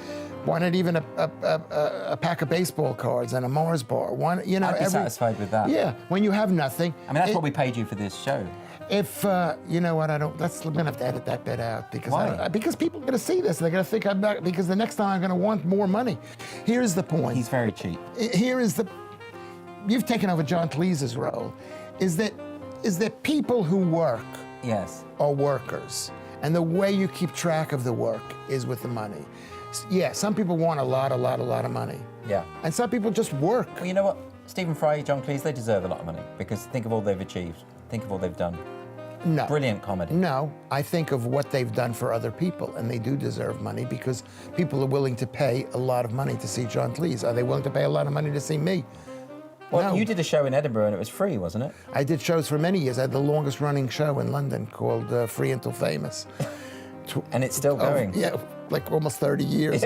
B: Why not even a pack of baseball cards and a Mars bar?
D: I'd be satisfied with that.
B: Yeah, when you have nothing.
D: I mean, that's what we paid you for this show.
B: If, you know what, I'm going to have to edit that bit out. Because
D: why?
B: Because people are going to see this. They're going to think I'm not, because the next time I'm going to want more money. Here's the point.
D: He's very cheap.
B: You've taken over John Cleese's role. Is that people who work are workers. And the way you keep track of the work is with the money. Yeah, some people want a lot of money.
D: Yeah.
B: And some people just work.
D: Well, you know what? Stephen Fry, John Cleese, they deserve a lot of money, because think of all they've achieved. Think of all they've done.
B: No.
D: Brilliant comedy.
B: No, I think of what they've done for other people, and they do deserve money, because people are willing to pay a lot of money to see John Cleese. Are they willing to pay a lot of money to see me?
D: Well,
B: No.
D: you did a show in Edinburgh and it was free, wasn't it?
B: I did shows for many years. I had the longest running show in London called Free Until Famous.
D: And it's still going.
B: Yeah, like almost 30 years.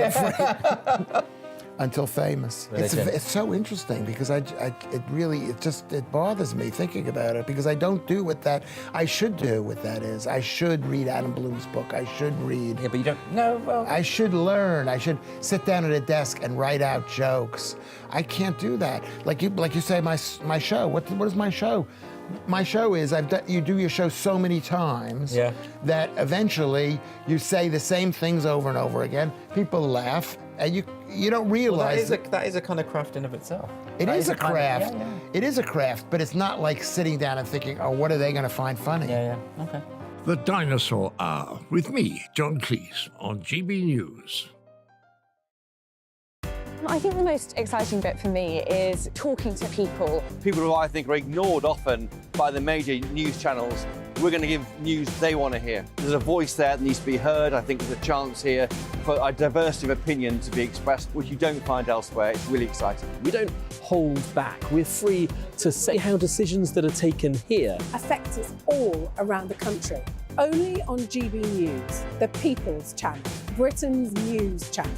B: Until Famous. It's so interesting, because it bothers me thinking about it, because I don't do what that I should do. What that is, I should read Adam Bloom's book. I should read.
D: Yeah, but you don't. No, well.
B: I should learn. I should sit down at a desk and write out jokes. I can't do that. Like you say, my show. What is my show? My show is you do your show so many times that eventually you say the same things over and over again. People laugh, and you don't realize
D: that is a kind of craft in of itself.
B: It is a craft. It is a craft, but it's not like sitting down and thinking, oh, what are they going to find funny?
D: Yeah, okay.
F: The Dinosaur Hour with me, John Cleese, on GB News.
G: I think the most exciting bit for me is talking to people.
H: People who I think are ignored often by the major news channels. We're going to give news they want to hear. There's a voice there that needs to be heard. I think there's a chance here for a diversity of opinion to be expressed, which you don't find elsewhere. It's really exciting.
I: We don't hold back. We're free to say how decisions that are taken here
J: affect us all around the country. Only on GBNews, the People's Channel, Britain's news channel.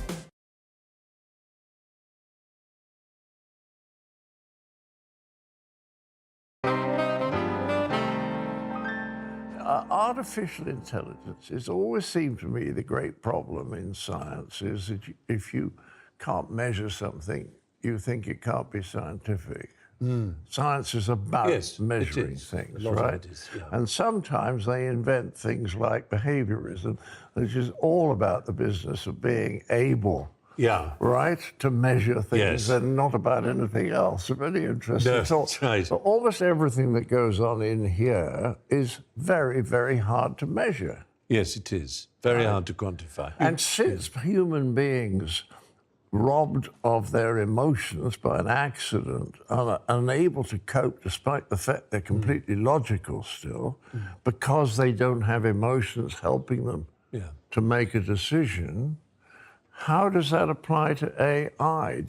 C: Artificial intelligence has always seemed to me the great problem in science is that if you can't measure something, you think it can't be scientific. Science is about measuring things, right? And sometimes they invent things like behaviorism, which is all about the business of being able, right, to measure things and not about anything else. Really interesting.
E: No, that's right.
C: So almost everything that goes on in here is very, very hard to measure.
E: Yes, it is. Very hard to quantify.
C: And since human beings robbed of their emotions by an accident, are unable to cope despite the fact they're completely logical still, because they don't have emotions helping them to make a decision, how does that apply to AI?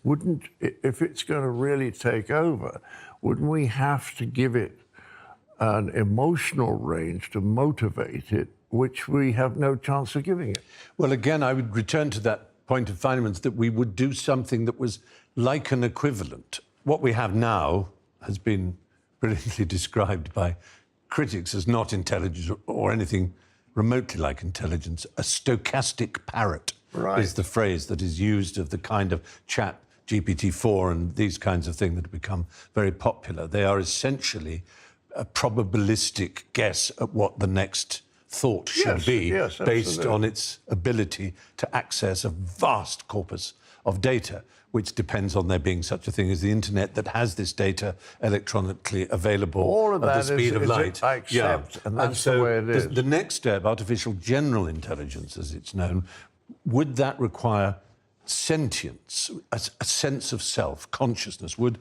C: Wouldn't, if it's going to really take over, wouldn't we have to give it an emotional range to motivate it, which we have no chance of giving it?
E: Well, again, I would return to that point of Feynman's that we would do something that was like an equivalent. What we have now has been brilliantly described by critics as not intelligence or anything remotely like intelligence. A stochastic parrot is the phrase that is used of the kind of chat GPT-4 and these kinds of things that have become very popular. They are essentially a probabilistic guess at what the next thought should be based on its ability to access a vast corpus of data, which depends on there being such a thing as the internet that has this data electronically available
C: all of
E: at
C: that
E: the speed of light.
C: I accept, and that's the way it is.
E: The next step, artificial general intelligence, as it's known, would that require sentience, a sense of self, consciousness? Would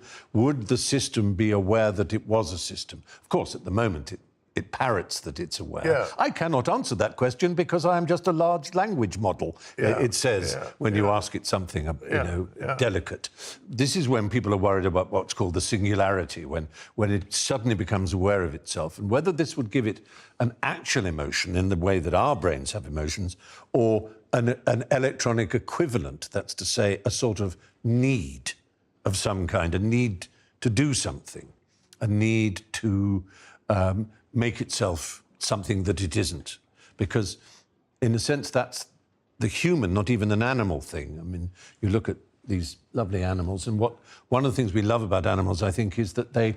E: the system be aware that it was a system? Of course, at the moment, it parrots that it's aware. I cannot answer that question because I am just a large language model, it says, when you ask it something delicate. This is when people are worried about what's called the singularity, when it suddenly becomes aware of itself, and whether this would give it an actual emotion in the way that our brains have emotions, or an electronic equivalent, that's to say, a sort of need of some kind, a need to do something, a need to make itself something that it isn't. Because, in a sense, that's the human, not even an animal thing. I mean, you look at these lovely animals, and one of the things we love about animals, I think, is that they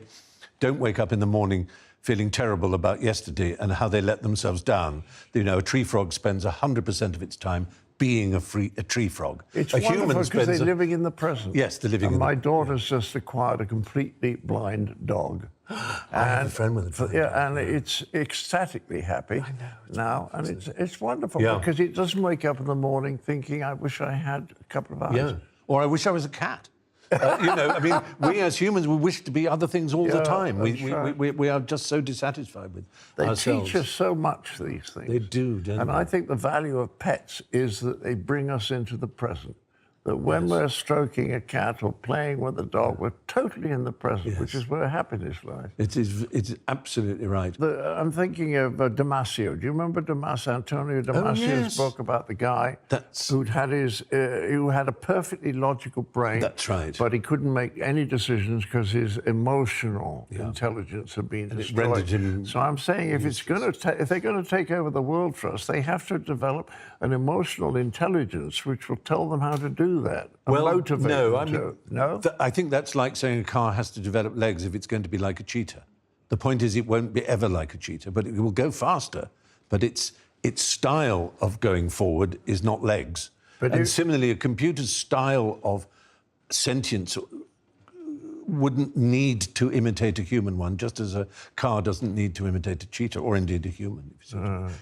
E: don't wake up in the morning feeling terrible about yesterday and how they let themselves down. You know, a tree frog spends 100% of its time being a tree frog.
C: It's wonderful because they're living in the present.
E: Yes, they're living in the present.
C: My daughter's just acquired a completely blind dog.
E: I have a friend with a blind dog.
C: And it's ecstatically happy now, and it's wonderful because it doesn't wake up in the morning thinking, I wish I had a couple of eyes.
E: Or I wish I was a cat. I mean, we as humans, we wish to be other things all the time. We are just so dissatisfied with ourselves.
C: They teach us so much, these things.
E: They do, don't they?
C: And I think the value of pets is that they bring us into the present. That when we're stroking a cat or playing with a dog, we're totally in the present, which is where happiness lies.
E: It's absolutely right.
C: I'm thinking of Damasio. Do you remember Antonio Damasio's book about the guy who had a perfectly logical brain?
E: That's right.
C: But he couldn't make any decisions because his emotional intelligence had been destroyed.
E: It rendered him.
C: So I'm saying if they're going to take over the world for us, they have to develop an emotional intelligence which will tell them how to do that. Motivate them no?
E: I think that's like saying a car has to develop legs if it's going to be like a cheetah. The point is it won't be ever like a cheetah, but it will go faster. But its style of going forward is not legs. And similarly, a computer's style of sentience wouldn't need to imitate a human one, just as a car doesn't need to imitate a cheetah, or indeed a human.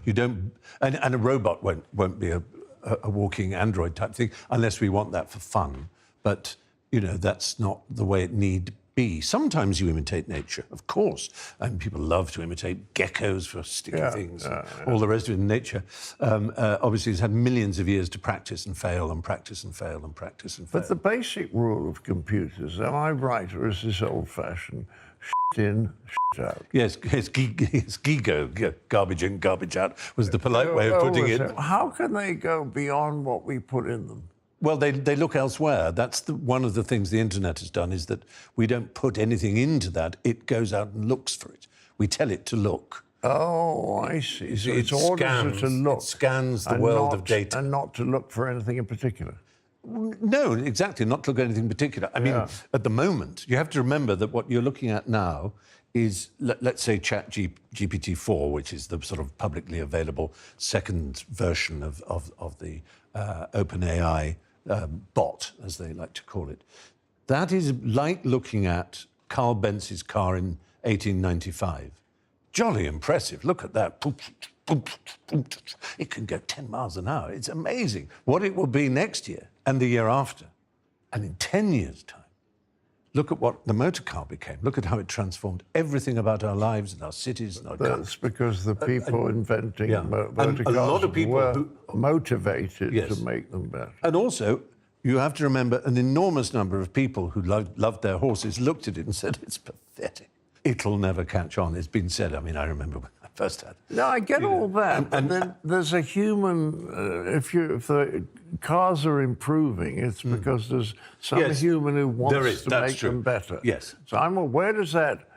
E: You don't, and a robot won't be a a walking android type thing, unless we want that for fun. But, you know, that's not the way it need be. Sometimes you imitate nature, of course, and people love to imitate geckos for sticky things, all the rest of it in nature. Obviously, it's had millions of years to practice and fail and practice and fail and practice and fail.
C: But the basic rule of computers, am I right, or is this old-fashioned? Shit in, shit out.
E: Yes, GIGO, garbage in, garbage out, was the polite way of putting it.
C: How can they go beyond what we put in them?
E: Well, they look elsewhere. That's one of the things the internet has done, is that we don't put anything into that. It goes out and looks for it. We tell it to look.
C: Oh, I see. So it's orders to look.
E: It scans the world of data.
C: And not to look for anything in particular.
E: No, exactly, not to look at anything in particular. I mean, at the moment, you have to remember that what you're looking at now is, let's say, GPT-4, which is the sort of publicly available second version of the OpenAI bot, as they like to call it. That is like looking at Carl Benz's car in 1895. Jolly impressive. Look at that. It can go 10 miles an hour. It's amazing what it will be next year and the year after. And in 10 years' time, look at what the motor car became. Look at how it transformed everything about our lives and our cities and our countries.
C: That's because the people inventing motor cars
E: a lot of people
C: were motivated to make them better.
E: And also, you have to remember, an enormous number of people who loved their horses looked at it and said, it's pathetic. It'll never catch on. It's been said. I mean, I remember when I first had it.
C: No, I get all that. And then there's a human, if the cars are improving, it's because there's some human who wants to make them better.
E: Yes.
C: So where does that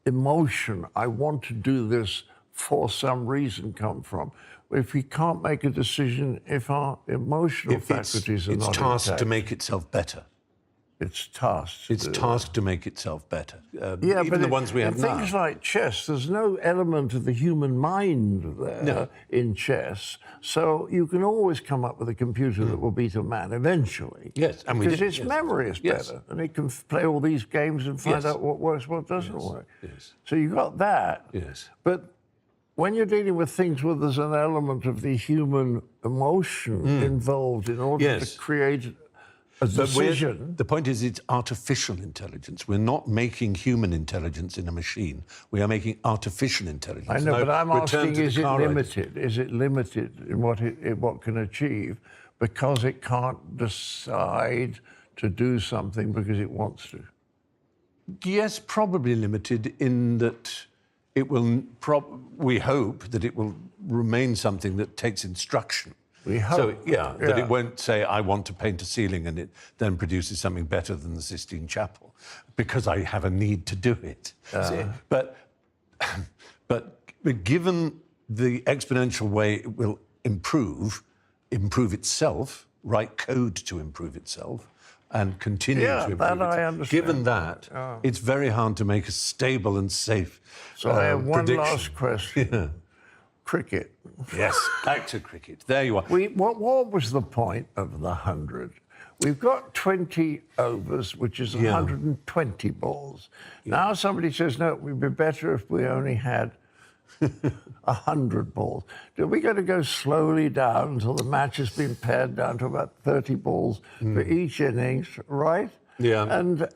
C: emotion, I want to do this for some reason, come from? If we can't make a decision, if our emotional faculties are not
E: intact. It's tasked to make itself better.
C: It's tasked.
E: It's tasked to make itself better.
C: Yeah,
E: even the ones we have now.
C: Things like chess, there's no element of the human mind there in chess. So you can always come up with a computer that will beat a man eventually.
E: Yes, and
C: because its memory is better, and it can play all these games and find out what works, what doesn't work.
E: Yes.
C: So you got that.
E: Yes.
C: But when you're dealing with things where there's an element of the human emotion involved in order to create a decision.
E: The point is, it's artificial intelligence. We're not making human intelligence in a machine. We are making artificial intelligence.
C: I know, but I'm asking, is it limited?
E: Race.
C: Is it limited in what it can achieve because it can't decide to do something because it wants to?
E: Yes, probably limited in that it will. We hope that it will remain something that takes instruction.
C: We hope.
E: So, that it won't say, I want to paint a ceiling, and it then produces something better than the Sistine Chapel because I have a need to do it. But given the exponential way it will improve itself, write code to improve itself, and continue to improve
C: that
E: itself.
C: I understand.
E: Given that, it's very hard to make a stable and safe
C: So I have one
E: prediction.
C: last question. Cricket.
E: Yes, back to cricket. There you are.
C: What was the point of the 100? We've got 20 overs, which is 120 balls. Now somebody says, no, it would be better if we only had 100 balls. Are we going to go slowly down until the match has been pared down to about 30 balls for each innings, right?
E: Yeah.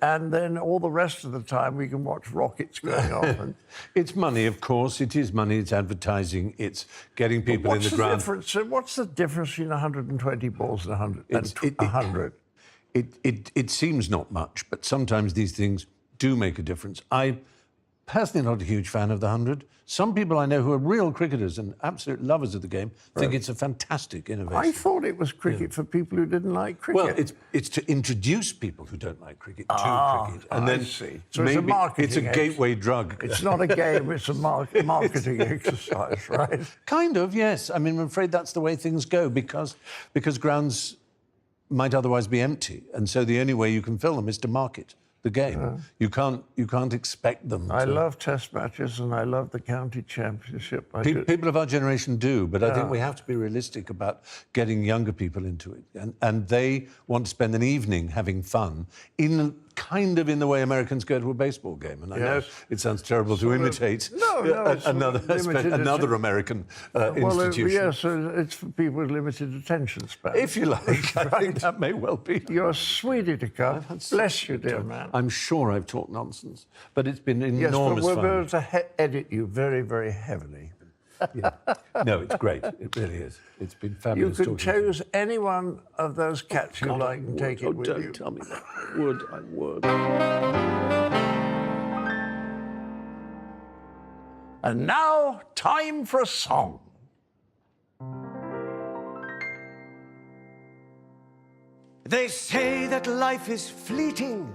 C: And then all the rest of the time we can watch rockets going off. And
E: it's money, of course. It is money. It's advertising. It's getting people in the ground.
C: What's the difference between 120 balls and 100?
E: It seems not much, but sometimes these things do make a difference. I personally not a huge fan of the 100. Some people I know who are real cricketers and absolute lovers of the game think it's a fantastic innovation.
C: I thought it was cricket for people who didn't like cricket.
E: Well, it's to introduce people who don't like cricket to cricket. And then
C: see. So it's a marketing
E: it's a gateway drug.
C: It's not a game, it's a marketing exercise, right?
E: Kind of, yes. I mean, I'm afraid that's the way things go because grounds might otherwise be empty. And so the only way you can fill them is to market the game. You can't expect them to...
C: I love test matches and I love the county championship.
E: People of our generation do, but I think we have to be realistic about getting younger people into it. And they want to spend an evening having fun in kind of in the way Americans go to a baseball game. And I know it sounds terrible to imitate another American institution.
C: Yes, it's for people with limited attention span.
E: If you like, I think that may well be.
C: You're a sweetie to come. Bless you, dear man.
E: I'm sure I've talked nonsense, but it's been enormous
C: fun. Yes, but we're
E: fun.
C: going to edit you very, very heavily.
E: Yeah. No, it's great. It really is. It's been fabulous.
C: You could choose any one of those cats you like and take it with you.
I: Don't tell me that. I would.
F: And now, time for a song.
A: They say that life is fleeting,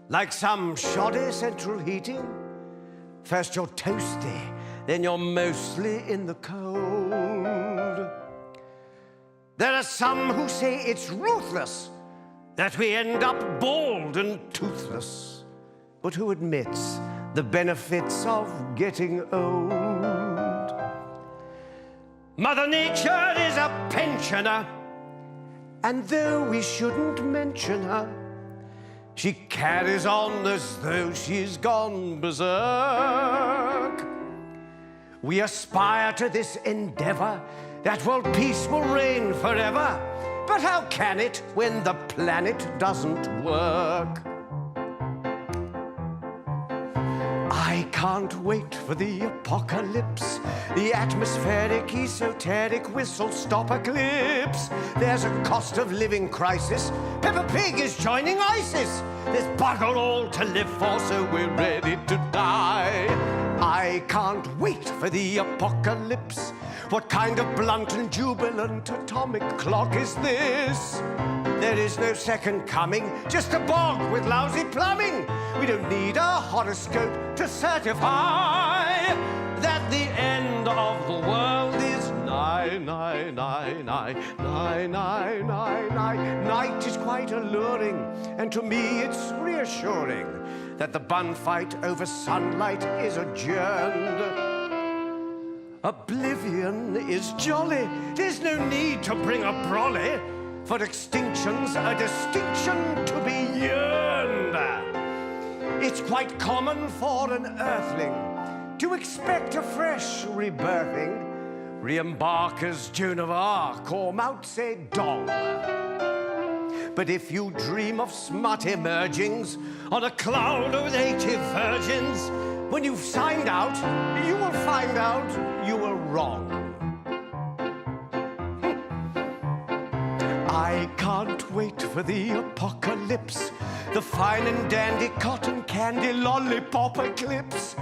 A: like some shoddy central heating. First you're toasty, then you're mostly in the cold. There are some who say it's ruthless, that we end up bald and toothless, but who admits the benefits of getting old? Mother Nature is a pensioner, and though we shouldn't mention her, she carries on as though she's gone berserk. We aspire to this endeavor, that world peace will reign forever. But how can it when the planet doesn't work? I can't wait for the apocalypse, the atmospheric, esoteric whistle-stop eclipse. There's a cost of living crisis. Peppa Pig is joining ISIS. There's bugger all to live for, so we're ready to die. I can't wait for the apocalypse. What kind of blunt and jubilant atomic clock is this? There is no second coming, just a bog with lousy plumbing. We don't need a horoscope to certify that the end of the world is nigh, nigh, nigh, nigh, nigh, nigh, nigh, nigh. Night is quite alluring, and to me it's reassuring that the bun fight over sunlight is adjourned. Oblivion is jolly. There's no need to bring a brolly, for extinction's a distinction to be yearned. It's quite common for an earthling to expect a fresh rebirthing. Re-embark as Joan of Arc or Mao Zedong. But if you dream of smut emergings on a cloud of native virgins, when you've signed out, you will find out you were wrong. I can't wait for the apocalypse, the fine and dandy cotton candy lollipop eclipse.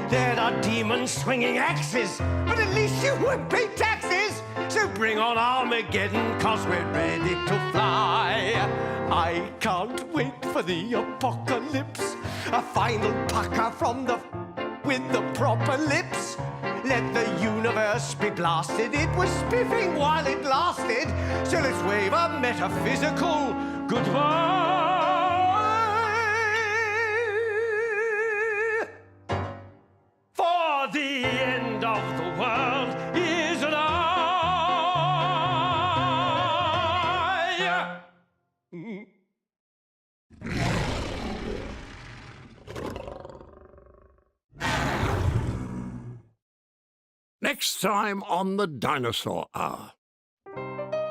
A: There are demons swinging axes, but at least you would pay taxes. So bring on Armageddon, 'cause we're ready to fly. I can't wait for the apocalypse, a final pucker from with the proper lips. Let the universe be blasted. It was spiffing while it lasted. So let's wave a metaphysical goodbye. For the end of the world is nigh.
F: Next time on the Dinosaur Hour.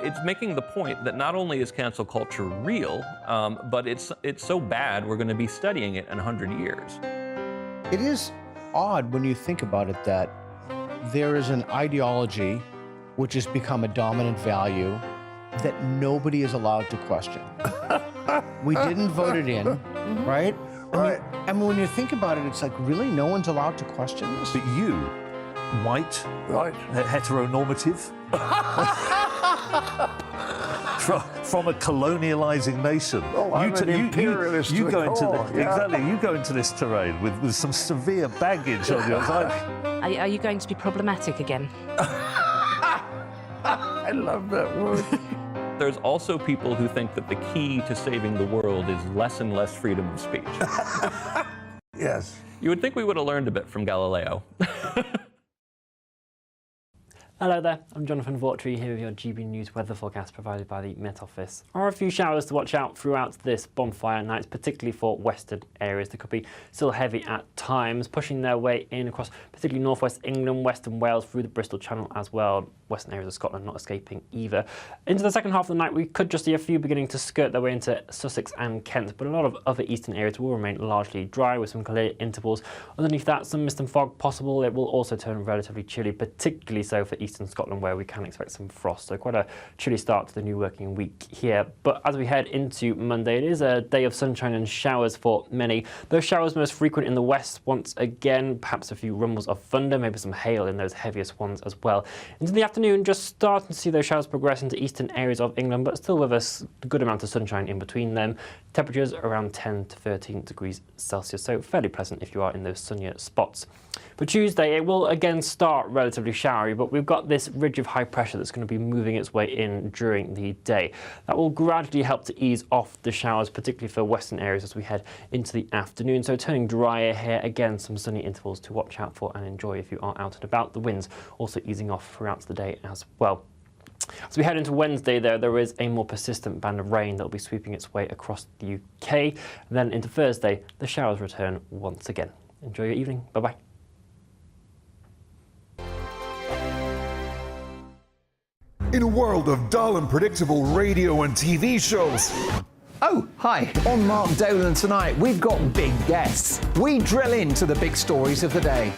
K: It's making the point that not only is cancel culture real, but it's so bad we're going to be studying it in 100 years.
L: It is odd when you think about it that there is an ideology which has become a dominant value that nobody is allowed to question. We didn't vote it in, right?
C: Right.
L: And when you think about it, it's like, really, no one's allowed to question this?
M: But you, white, heteronormative, from a colonializing nation.
C: Oh, I'm an imperialist
M: you go into
C: exactly.
M: You go into this terrain with some severe baggage on your side.
N: Are you going to be problematic again?
C: I love that word.
K: There's also people who think that the key to saving the world is less and less freedom of speech.
C: Yes.
K: You would think we would have learned a bit from Galileo.
O: Hello there, I'm Jonathan Vaughtry here with your GB News weather forecast provided by the Met Office. There are a few showers to watch out throughout this bonfire night, particularly for western areas. They could be still heavy at times, pushing their way in across particularly northwest England, western Wales, through the Bristol Channel as well. Western areas of Scotland not escaping either. Into the second half of the night, we could just see a few beginning to skirt their way into Sussex and Kent, but a lot of other eastern areas will remain largely dry with some clear intervals. Underneath that, some mist and fog possible. It will also turn relatively chilly, particularly so for eastern Scotland, where we can expect some frost. So quite a chilly start to the new working week here. But as we head into Monday, it is a day of sunshine and showers for many. Those showers most frequent in the west once again, perhaps a few rumbles of thunder, maybe some hail in those heaviest ones as well. Into the afternoon, just starting to see those showers progress into eastern areas of England, but still with a good amount of sunshine in between them. Temperatures around 10 to 13 degrees Celsius, so fairly pleasant if you are in those sunnier spots. For Tuesday, it will again start relatively showery, but we've got this ridge of high pressure that's going to be moving its way in during the day. That will gradually help to ease off the showers, particularly for western areas as we head into the afternoon. So turning drier here, again, some sunny intervals to watch out for and enjoy if you are out and about. The winds also easing off throughout the day as well. As we head into Wednesday, there is a more persistent band of rain that will be sweeping its way across the UK. And then into Thursday, the showers return once again. Enjoy your evening. Bye-bye.
P: In a world of dull and predictable radio and TV shows.
Q: Oh, hi. On Mark Dolan tonight, we've got big guests. We drill into the big stories of the day.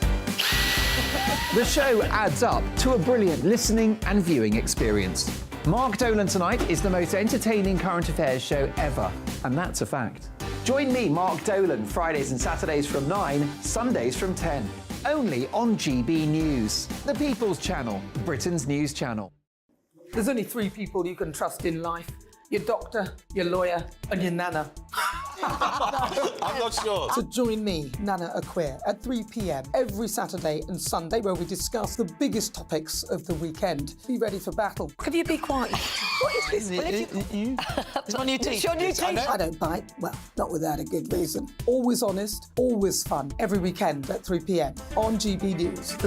Q: The show adds up to a brilliant listening and viewing experience. Mark Dolan Tonight is the most entertaining current affairs show ever, and that's a fact. Join me, Mark Dolan, Fridays and Saturdays from 9, Sundays from 10. Only on GB News, the People's Channel, Britain's news channel.
R: There's only 3 people you can trust in life. Your doctor, your lawyer, and your nana.
S: I'm not sure.
R: So join me, Nana Aquare, at 3 p.m. every Saturday and Sunday, where we discuss the biggest topics of the weekend. Be ready for battle.
T: Could you be quiet? What is this? It's my new teeth. It's your new teeth.
R: I don't bite. Well, not without a good reason. Always honest, always fun. Every weekend at 3 p.m. on GB News.